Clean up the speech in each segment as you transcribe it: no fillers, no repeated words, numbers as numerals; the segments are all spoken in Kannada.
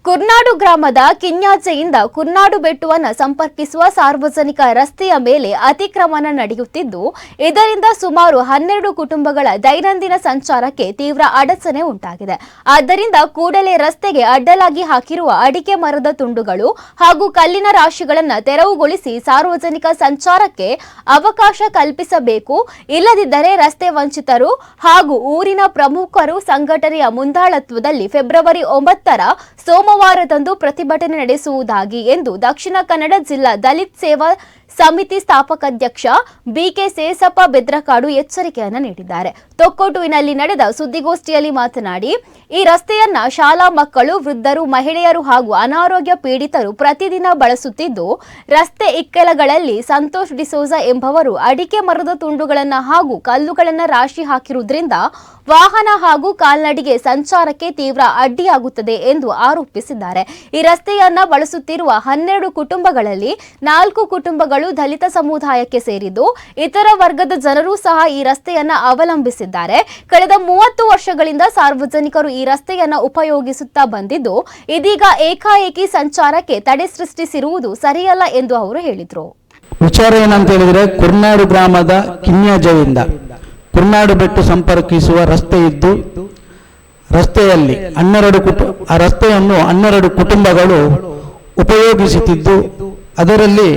ಕುರ್ನಾಡು ಗ್ರಾಮದ ಕಿನ್ಯಾಚೆಯಿಂದ ಕುರ್ನಾಡು ಬೆಟ್ಟವನ್ನು ಸಂಪರ್ಕಿಸುವ ಸಾರ್ವಜನಿಕ ರಸ್ತೆಯ ಮೇಲೆ ಅತಿಕ್ರಮಣ ನಡೆಯುತ್ತಿದ್ದು, ಇದರಿಂದ ಸುಮಾರು 12 ಕುಟುಂಬಗಳ ದೈನಂದಿನ ಸಂಚಾರಕ್ಕೆ ತೀವ್ರ ಅಡಚಣೆ ಉಂಟಾಗಿದೆ. ಆದ್ದರಿಂದ ಕೂಡಲೇ ರಸ್ತೆಗೆ ಅಡ್ಡಲಾಗಿ ಹಾಕಿರುವ ಅಡಿಕೆ ಮರದ ತುಂಡುಗಳು ಹಾಗೂ ಕಲ್ಲಿನ ರಾಶಿಗಳನ್ನು ತೆರವುಗೊಳಿಸಿ ಸಾರ್ವಜನಿಕ ಸಂಚಾರಕ್ಕೆ ಅವಕಾಶ ಕಲ್ಪಿಸಬೇಕು. ಇಲ್ಲದಿದ್ದರೆ ರಸ್ತೆ ವಂಚಿತರು ಹಾಗೂ ಊರಿನ ಪ್ರಮುಖರು ಸಂಘಟನೆಯ ಮುಂದಾಳತ್ವದಲ್ಲಿ ಫೆಬ್ರವರಿ 9ರ ಸೋಮವಾರದಂದು ಪ್ರತಿಭಟನೆ ನಡೆಸುವುದಾಗಿ ಎಂದು ದಕ್ಷಿಣ ಕನ್ನಡ ಜಿಲ್ಲಾ ದಲಿತ್ ಸೇವಾ ಸಮಿತಿ ಸ್ಥಾಪಕಾಧ್ಯಕ್ಷ ಬಿಕೆ ಸೇಸಪ್ಪ ಬೆದ್ರಕಾಡು ಎಚ್ಚರಿಕೆಯನ್ನು ನೀಡಿದ್ದಾರೆ. ತೊಕ್ಕೊಟುವಿನಲ್ಲಿ ನಡೆದ ಸುದ್ದಿಗೋಷ್ಠಿಯಲ್ಲಿ ಮಾತನಾಡಿ, ಈ ರಸ್ತೆಯನ್ನ ಶಾಲಾ ಮಕ್ಕಳು, ವೃದ್ಧರು, ಮಹಿಳೆಯರು ಹಾಗೂ ಅನಾರೋಗ್ಯ ಪೀಡಿತರು ಪ್ರತಿದಿನ ಬಳಸುತ್ತಿದ್ದು, ರಸ್ತೆ ಇಕ್ಕೆಲಗಳಲ್ಲಿ ಸಂತೋಷ್ ಡಿಸೋಜ ಎಂಬವರು ಅಡಿಕೆ ಮರದ ತುಂಡುಗಳನ್ನು ಹಾಗೂ ಕಲ್ಲುಗಳನ್ನು ರಾಶಿ ಹಾಕಿರುವುದರಿಂದ ವಾಹನ ಹಾಗೂ ಕಾಲ್ನಡಿಗೆ ಸಂಚಾರಕ್ಕೆ ತೀವ್ರ ಅಡ್ಡಿಯಾಗುತ್ತದೆ ಎಂದು ಆರೋಪಿಸಿದ್ದಾರೆ. ಈ ರಸ್ತೆಯನ್ನ ಬಳಸುತ್ತಿರುವ 12 ಕುಟುಂಬಗಳಲ್ಲಿ 4 ಕುಟುಂಬಗಳು ದಲಿತ ಸಮುದಾಯಕ್ಕೆ ಸೇರಿದ್ದು, ಇತರ ವರ್ಗದ ಜನರು ಸಹ ಈ ರಸ್ತೆಯನ್ನ ಅವಲಂಬಿಸಿದ್ದಾರೆ. ಕಳೆದ 30 ವರ್ಷಗಳಿಂದ ಸಾರ್ವಜನಿಕರು ಈ ರಸ್ತೆಯನ್ನ ಉಪಯೋಗಿಸುತ್ತಾ ಬಂದಿದ್ದು, ಇದೀಗ ಏಕಾಏಕಿ ಸಂಚಾರಕ್ಕೆ ತಡೆ ಸೃಷ್ಟಿಸಿರುವುದು ಸರಿಯಲ್ಲ ಎಂದು ಅವರು ಹೇಳಿದರು. ವಿಚಾರ ಏನಂತ ಹೇಳಿದ್ರೆ, ಕುರ್ನಾಡು ಗ್ರಾಮದ ಕಿನ್ಯಾಜೆಯಿಂದ ಕುರ್ನಾಡು ಬೆಟ್ಟು ಸಂಪರ್ಕಿಸುವ ರಸ್ತೆ ಇದ್ದು, ರಸ್ತೆಯಲ್ಲಿ ಆ ರಸ್ತೆಯನ್ನು 12 ಕುಟುಂಬಗಳು ಉಪಯೋಗಿಸುತ್ತಿದ್ದು, ಅದರಲ್ಲಿ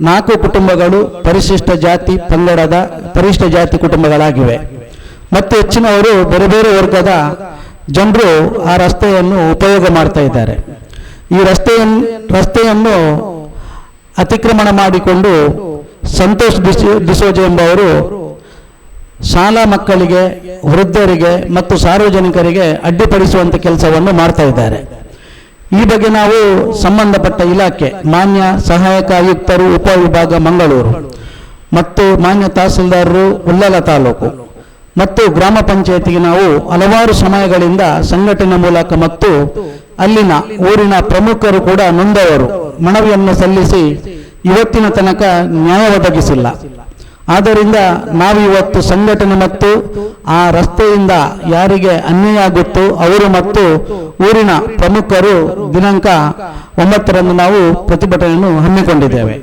4 ಕುಟುಂಬಗಳು ಪರಿಶಿಷ್ಟ ಜಾತಿ ಪಂಗಡದ ಪರಿಶಿಷ್ಟ ಜಾತಿ ಕುಟುಂಬಗಳಾಗಿವೆ ಮತ್ತು ಹೆಚ್ಚಿನವರು ಬೇರೆ ಬೇರೆ ವರ್ಗದ ಜನರು ಆ ರಸ್ತೆಯನ್ನು ಉಪಯೋಗ ಮಾಡ್ತಾ ಇದ್ದಾರೆ. ಈ ರಸ್ತೆಯನ್ನು ಅತಿಕ್ರಮಣ ಮಾಡಿಕೊಂಡು ಸಂತೋಷ್ ಡಿಸೋಜ ಎಂಬವರು ಶಾಲಾ ಮಕ್ಕಳಿಗೆ, ವೃದ್ಧರಿಗೆ ಮತ್ತು ಸಾರ್ವಜನಿಕರಿಗೆ ಅಡ್ಡಿಪಡಿಸುವಂಥ ಕೆಲಸವನ್ನು ಮಾಡ್ತಾ ಇದ್ದಾರೆ. ಈ ಬಗ್ಗೆ ನಾವು ಸಂಬಂಧಪಟ್ಟ ಇಲಾಖೆ, ಮಾನ್ಯ ಸಹಾಯಕ ಆಯುಕ್ತರು ಉಪವಿಭಾಗ ಮಂಗಳೂರು ಮತ್ತು ಮಾನ್ಯ ತಹಸೀಲ್ದಾರರು ಉಳ್ಳಾಲ ತಾಲೂಕು ಮತ್ತು ಗ್ರಾಮ ಪಂಚಾಯತಿಗೆ ನಾವು ಹಲವಾರು ಸಮಯಗಳಿಂದ ಸಂಘಟನೆ ಮೂಲಕ ಮತ್ತು ಅಲ್ಲಿನ ಊರಿನ ಪ್ರಮುಖರು ಕೂಡ ನೊಂದವರು ಮನವಿಯನ್ನು ಸಲ್ಲಿಸಿ ಇವತ್ತಿನ ತನಕ ನ್ಯಾಯ ಒದಗಿಸಿಲ್ಲ. ಆದ್ದರಿಂದ ನಾವು ಇವತ್ತು ಸಂಘಟನೆ ಮತ್ತು ಆ ರಸ್ತೆಯಿಂದ ಯಾರಿಗೆ ಅನ್ಯಾಯ ಆಗುತ್ತೋ ಅವರು ಮತ್ತು ಊರಿನ ಪ್ರಮುಖರು ದಿನಾಂಕ 9ರಂದು ನಾವು ಪ್ರತಿಭಟನೆಯನ್ನು ಹಮ್ಮಿಕೊಂಡಿದ್ದೇವೆ.